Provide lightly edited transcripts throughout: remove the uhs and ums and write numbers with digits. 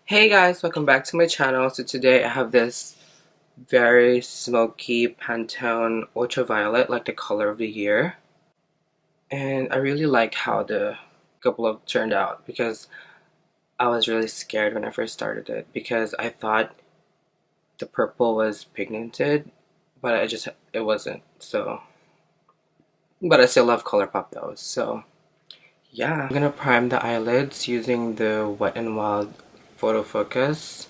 Hey guys, welcome back to my channel. So today I have this very smoky Pantone Ultraviolet, like the color of the year. And I really like how the makeup look turned out because I was really scared when I first started it because I thought the purple was pigmented, but it wasn't. But I still love ColourPop though. So yeah, I'm gonna prime the eyelids using the Wet n Wild Photo Focus.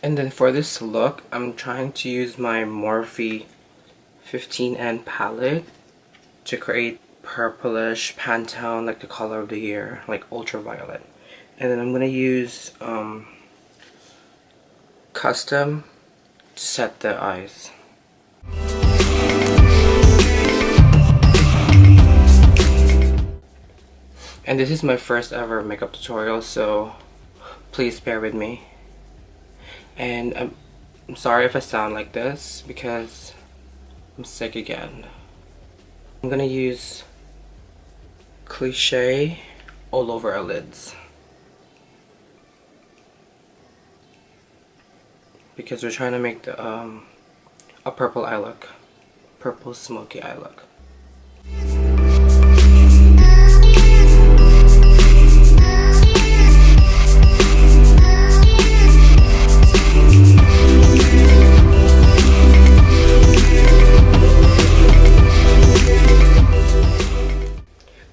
And then for this look, I'm trying to use my Morphe 15N palette to create purplish Pantone, like the color of the year, like ultraviolet. And then I'm going to use custom to set the eyes. And this is my first ever makeup tutorial, so please bear with me. And I'm sorry if I sound like this because I'm sick again. I'm gonna use Cliche all over our lids because we're trying to make the a purple eye look, purple smoky eye look.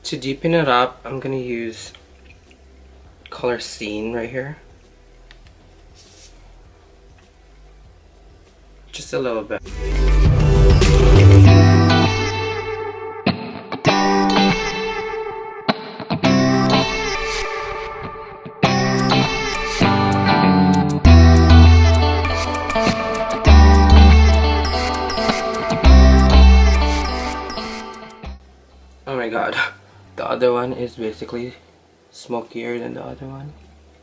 To deepen it up, I'm gonna use Ive Seen right here. Just a little bit. Oh my god. The other one is basically smokier than the other one,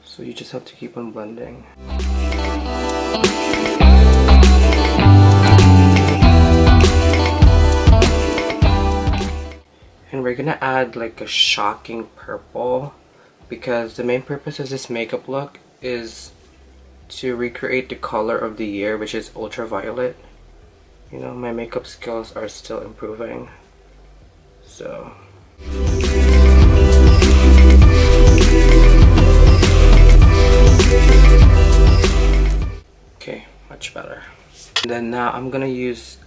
so you just have to keep on blending. And we're gonna add like a shocking purple because the main purpose of this makeup look is to recreate the color of the year, which is ultraviolet. You know, my makeup skills are still improving, so okay, much better. And then now I'm gonna use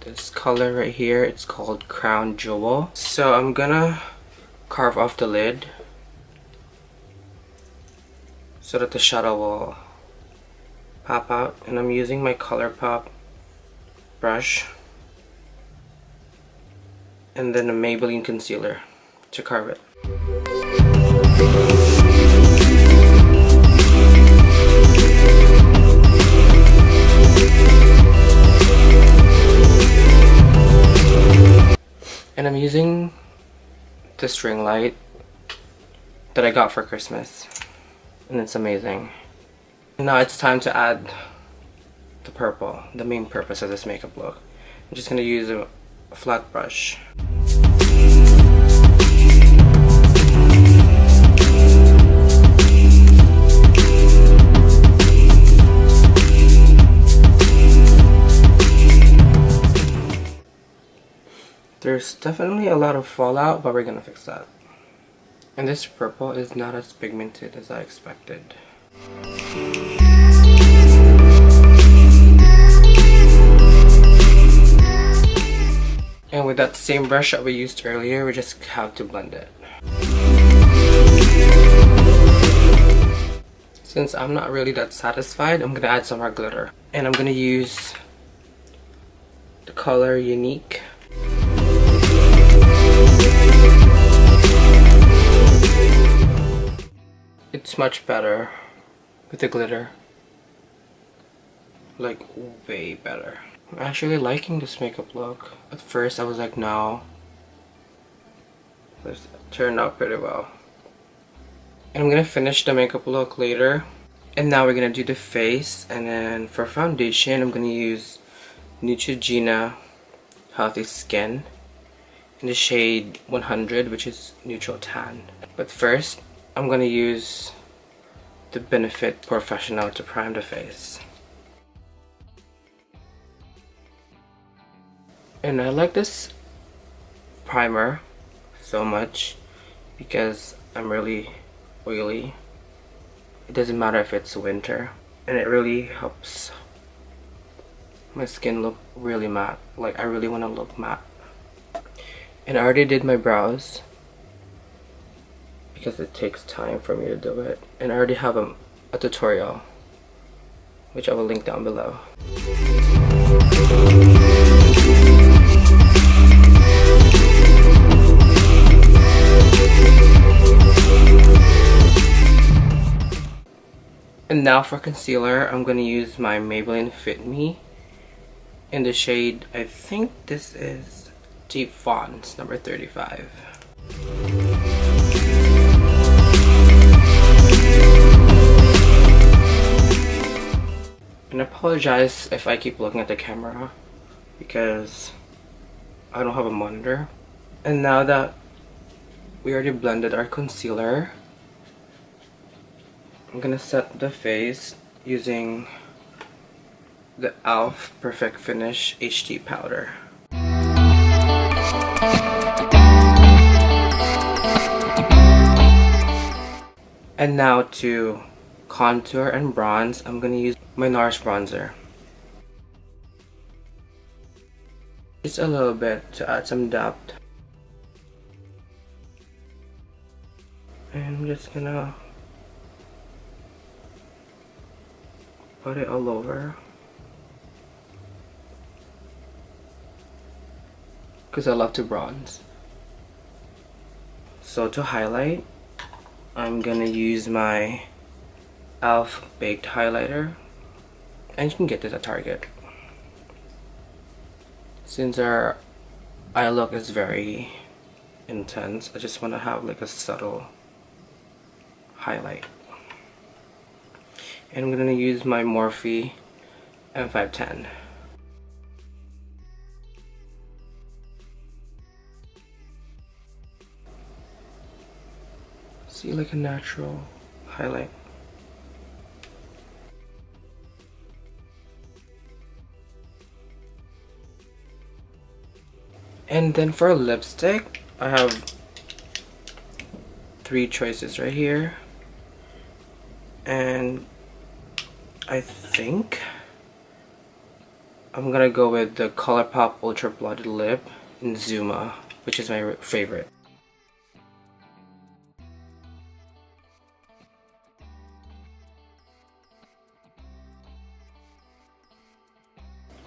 this color right here. It's called Crown Jewel. So I'm gonna carve off the lid so that the shadow will pop out, and I'm using my ColourPop brush and then a Maybelline concealer to carve it. And I'm using this ring light that I got for Christmas, and it's amazing. Now it's time to add the purple, the main purpose of this makeup look. I'm just gonna use a flat brush. There's definitely a lot of fallout, but we're gonna fix that. And this purple is not as pigmented as I expected. And with that same brush that we used earlier, we just have to blend it. Since I'm not really that satisfied, I'm gonna add some more glitter. And I'm gonna use the color Unique. It's much better with the glitter. Like, way better. I'm actually liking this makeup look. At first I was like, no. This turned out pretty well. And I'm gonna finish the makeup look later. And now we're gonna do the face, and then for foundation I'm gonna use Neutrogena Healthy Skin in the shade 100, which is neutral tan. But first I'm gonna use the Benefit Professional to prime the face. And I like this primer so much because I'm really oily. It doesn't matter if it's winter, and it really helps my skin look really matte. Like, I really want to look matte. And I already did my brows because it takes time for me to do it, and I already have a tutorial which I will link down below. And now for concealer, I'm going to use my Maybelline Fit Me in the shade, I think this is Deep Fawns, number 35. And I apologize if I keep looking at the camera because I don't have a monitor. And now that we already blended our concealer, I'm gonna set the face using the e.l.f. Perfect Finish HD powder. And now to contour and bronze, I'm gonna use my NARS bronzer. Just a little bit to add some depth. And I'm just gonna put it all over because I love to bronze. So to highlight, I'm gonna use my e.l.f. Baked Highlighter, and you can get this at Target. Since our eye look is very intense, I just want to have like a subtle highlight. And I'm gonna use my Morphe M510. See, like a natural highlight. And then for lipstick, I have 3 choices right here. And I think I'm gonna go with the ColourPop Ultra Blotted Lip in Zuma, which is my favorite.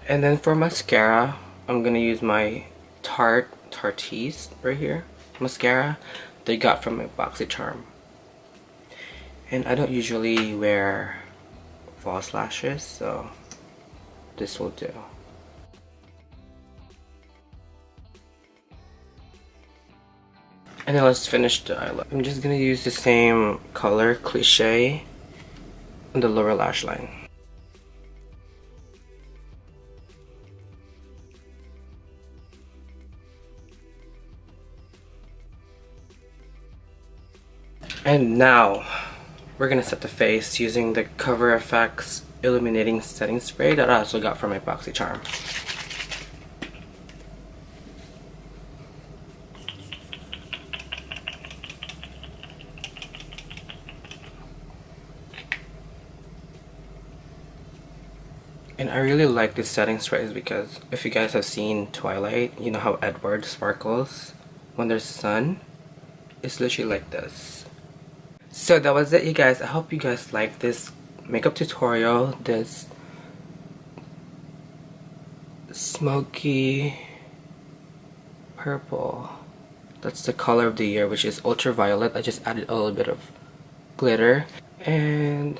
And then for mascara, I'm gonna use my Tarteist right here mascara they got from my BoxyCharm. And I don't usually wear false lashes, so this will do. And then let's finish the eye look. I'm just gonna use the same color, Cliche, on the lower lash line. And now we're gonna set the face using the Cover FX Illuminating Setting Spray that I also got from my BoxyCharm. And I really like this setting sprays because if you guys have seen Twilight, you know how Edward sparkles when there's sun? It's literally like this. So that was it, you guys. I hope you guys liked this makeup tutorial, this smoky purple. That's the color of the year, which is ultraviolet. I just added a little bit of glitter. And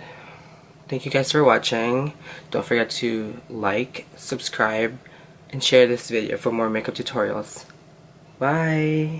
thank you guys for watching. Don't forget to like, subscribe, and share this video for more makeup tutorials. Bye!